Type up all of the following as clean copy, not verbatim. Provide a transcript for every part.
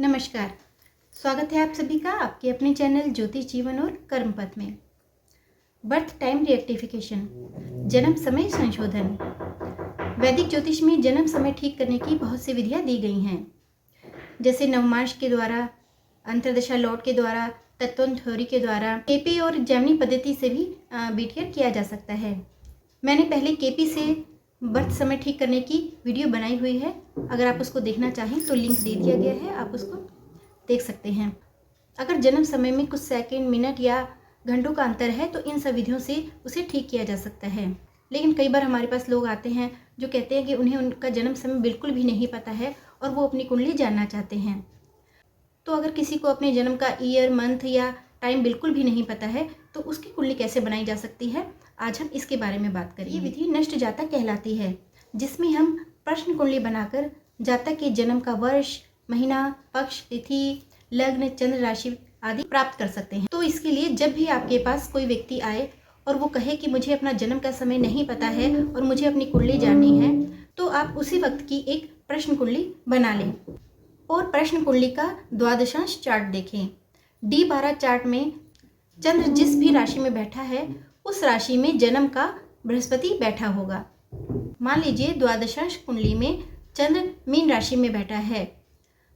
नमस्कार। स्वागत है आप सभी का आपके अपने चैनल ज्योतिष जीवन और कर्म पथ में। बर्थ टाइम रेक्टिफिकेशन, जन्म समय संशोधन। वैदिक ज्योतिष में जन्म समय ठीक करने की बहुत सी विधियां दी गई हैं, जैसे नवमांश के द्वारा, अंतर्दशा लॉट के द्वारा, तत्व थ्योरी के द्वारा, केपी और जेमिनी पद्धति से भी बीटीआर किया जा सकता है। मैंने पहले केपी से बर्थ समय ठीक करने की वीडियो बनाई हुई है, अगर आप उसको देखना चाहें तो लिंक दे दिया गया है, आप उसको देख सकते हैं। अगर जन्म समय में कुछ सेकंड, मिनट या घंटों का अंतर है तो इन सब विधियों से उसे ठीक किया जा सकता है। लेकिन कई बार हमारे पास लोग आते हैं जो कहते हैं कि उन्हें उनका जन्म समय बिल्कुल भी नहीं पता है और वो अपनी कुंडली जानना चाहते हैं। तो अगर किसी को अपने जन्म का ईयर, मंथ या टाइम बिल्कुल भी नहीं पता है तो उसकी कुंडली कैसे बनाई जा सकती है, आज हम इसके बारे में बात करेंगे। ये विधि नष्ट जातक कहलाती है, जिसमें हम प्रश्न कुंडली बनाकर जातक के जन्म का वर्ष, महीना, पक्ष, तिथि, लग्न, चंद्र राशि आदि प्राप्त कर सकते हैं। तो इसके लिए जब भी आपके पास कोई व्यक्ति आए और वो कहे कि मुझे अपना जन्म का समय नहीं पता है और मुझे अपनी कुंडली जाननी है, तो आप उसी वक्त की एक प्रश्न कुंडली बना लें और प्रश्न कुंडली का द्वादशांश चार्ट देखें। D12 चार्ट में चंद्र जिस भी राशि में बैठा है उस राशि में जन्म का बृहस्पति बैठा होगा। मान लीजिए द्वादशांश कुंडली में चंद्र मीन राशि में बैठा है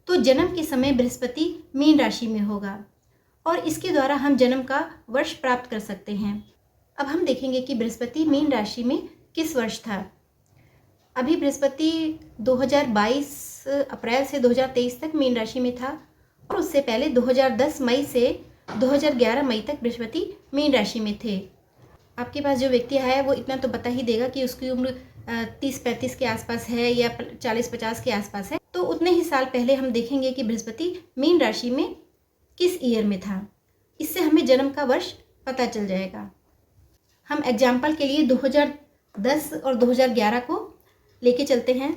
तो जन्म के समय बृहस्पति मीन राशि में होगा और इसके द्वारा हम जन्म का वर्ष प्राप्त कर सकते हैं। अब हम देखेंगे कि बृहस्पति मीन राशि में किस वर्ष था। अभी बृहस्पति 2022 अप्रैल से 2023 तक मीन राशि में था और उससे पहले 2010 मई से 2011 मई तक बृहस्पति मीन राशि में थे। आपके पास जो व्यक्ति आया है वो इतना तो बता ही देगा कि उसकी उम्र 30-35 के आसपास है या 40-50 के आसपास है। तो उतने ही साल पहले हम देखेंगे कि बृहस्पति मीन राशि में किस ईयर में था, इससे हमें जन्म का वर्ष पता चल जाएगा। हम एग्जाम्पल के लिए 2010 और 2011 को लेके चलते हैं।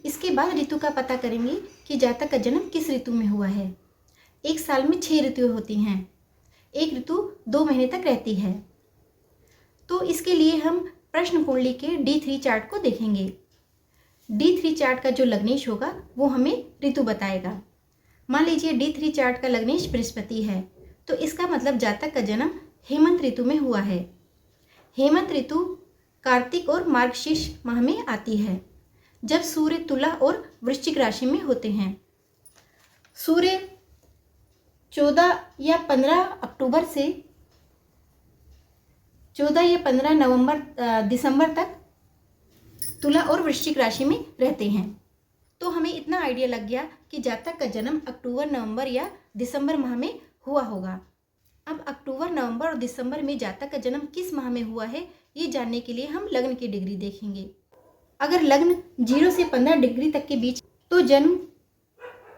इसके बाद ऋतु का पता करेंगे कि जातक का जन्म किस ऋतु में हुआ है। एक साल में 6 ऋतुएं होती हैं, एक ऋतु 2 महीने तक रहती है। तो इसके लिए हम प्रश्न कुंडली के D3 चार्ट को देखेंगे। D3 चार्ट का जो लग्नेश होगा वो हमें ऋतु बताएगा। मान लीजिए D3 चार्ट का लग्नेश बृहस्पति है तो इसका मतलब जातक का जन्म हेमंत ऋतु में हुआ है। हेमंत ऋतु कार्तिक और मार्गशीर्ष माह में आती है, जब सूर्य तुला और वृश्चिक राशि में होते हैं। सूर्य 14 या 15 अक्टूबर से 14 या 15 दिसंबर तक तुला और वृश्चिक राशि में रहते हैं। तो हमें इतना आइडिया लग गया कि जातक का जन्म अक्टूबर, नवंबर या दिसंबर माह में हुआ होगा। अब अक्टूबर, नवंबर और दिसंबर में जातक का जन्म किस माह में हुआ है ये जानने के लिए हम लग्न की डिग्री देखेंगे। अगर लग्न 0 से 15 डिग्री तक के बीच तो जन्म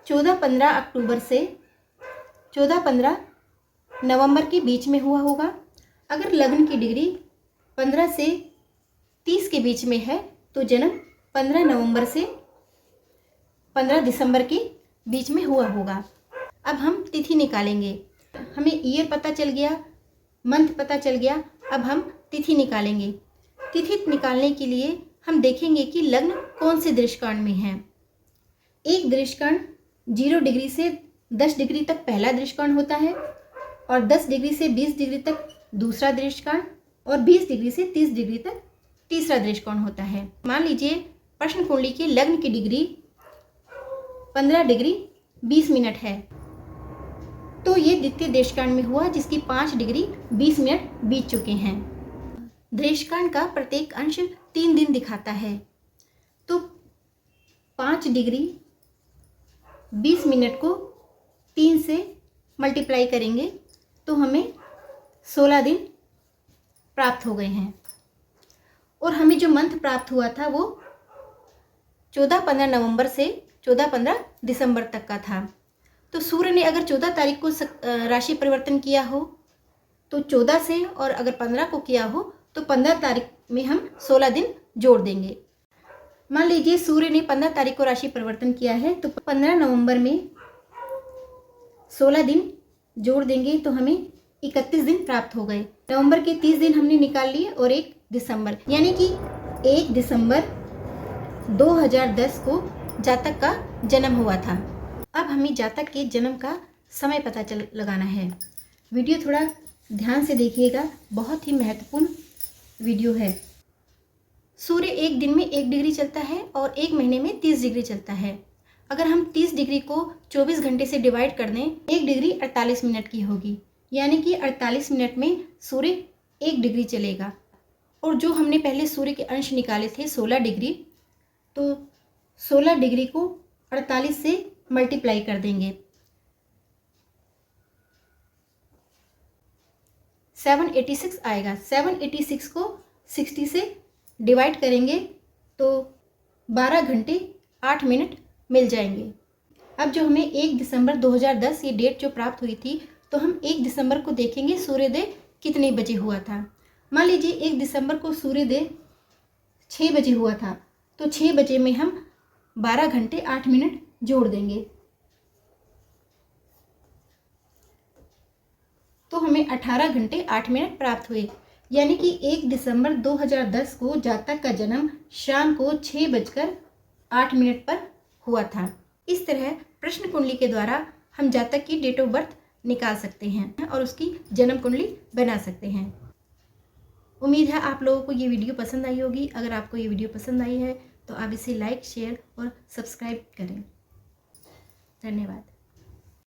14-15 अक्टूबर से 14-15 नवंबर के बीच में हुआ होगा। अगर लग्न की डिग्री 15 से 30 के बीच में है तो जन्म 15 नवंबर से 15 दिसंबर के बीच में हुआ होगा। अब हम तिथि निकालेंगे। हमें ईयर पता चल गया, मंथ पता चल गया, अब हम तिथि निकालेंगे। तिथि निकालने के लिए हम देखेंगे कि लग्न कौन से दृष्टिकोण में है। एक दृष्टिकोण 0 डिग्री से 10 डिग्री तक पहला दृष्टिकोण होता है और 10 डिग्री से 20 डिग्री तक दूसरा दृष्टिकोण और 20 डिग्री से 30 डिग्री तक तीसरा दृष्टिकोण होता है। मान लीजिए प्रश्न कुंडली के लग्न की डिग्री 15 डिग्री 20 मिनट है तो ये द्वितीय दृष्टिकोण में हुआ, जिसकी 5 डिग्री 20 मिनट बीत चुके हैं। दृष्टिकोण का प्रत्येक अंश 3 दिन दिखाता है तो 5 डिग्री 20 मिनट को 3 से मल्टीप्लाई करेंगे तो हमें 16 दिन प्राप्त हो गए हैं। और हमें जो मंथ प्राप्त हुआ था वो 14-15 नवंबर से 14-15 दिसंबर तक का था। तो सूर्य ने अगर 14 तारीख को राशि परिवर्तन किया हो तो 14 से, और अगर 15 को किया हो तो 15 तारीख में हम 16 दिन जोड़ देंगे। मान लीजिए सूर्य ने 15 तारीख को राशि परिवर्तन किया है तो 15 नवंबर में 16 दिन जोड़ देंगे तो हमें 31 दिन प्राप्त हो गए। नवंबर के 30 दिन हमने निकाल लिए और 1 दिसंबर, यानी कि 1 दिसंबर 2010 को जातक का जन्म हुआ था। अब हमें जातक के जन्म का समय पता लगाना है। वीडियो थोड़ा ध्यान से देखिएगा, बहुत ही महत्वपूर्ण वीडियो है। सूर्य एक दिन में 1 डिग्री चलता है और 1 महीने में 30 डिग्री चलता है। अगर हम 30 डिग्री को 24 घंटे से डिवाइड कर दें, 1 डिग्री 48 मिनट की होगी, यानी कि 48 मिनट में सूर्य 1 डिग्री चलेगा। और जो हमने पहले सूर्य के अंश निकाले थे 16 डिग्री, तो 16 डिग्री को 48 से मल्टीप्लाई कर देंगे, 786 आएगा। 786 को 60 से डिवाइड करेंगे तो 12 घंटे 8 मिनट मिल जाएंगे। अब जो हमें 1 दिसंबर 2010 ये डेट जो प्राप्त हुई थी, तो हम 1 दिसंबर को देखेंगे सूर्योदय कितने बजे हुआ था। मान लीजिए 1 दिसंबर को सूर्योदय 6 बजे हुआ था, तो 6 बजे में हम 12 घंटे 8 मिनट जोड़ देंगे, तो हमें 18 घंटे 8 मिनट प्राप्त हुए। यानी कि 1 दिसंबर 2010 को जातक का जन्म शाम को 6:08 पर हुआ था। इस तरह प्रश्न कुंडली के द्वारा हम जातक की डेट ऑफ बर्थ निकाल सकते हैं और उसकी जन्म कुंडली बना सकते हैं। उम्मीद है आप लोगों को ये वीडियो पसंद आई होगी। अगर आपको ये वीडियो पसंद आई है तो आप इसे लाइक, शेयर और सब्सक्राइब करें। धन्यवाद।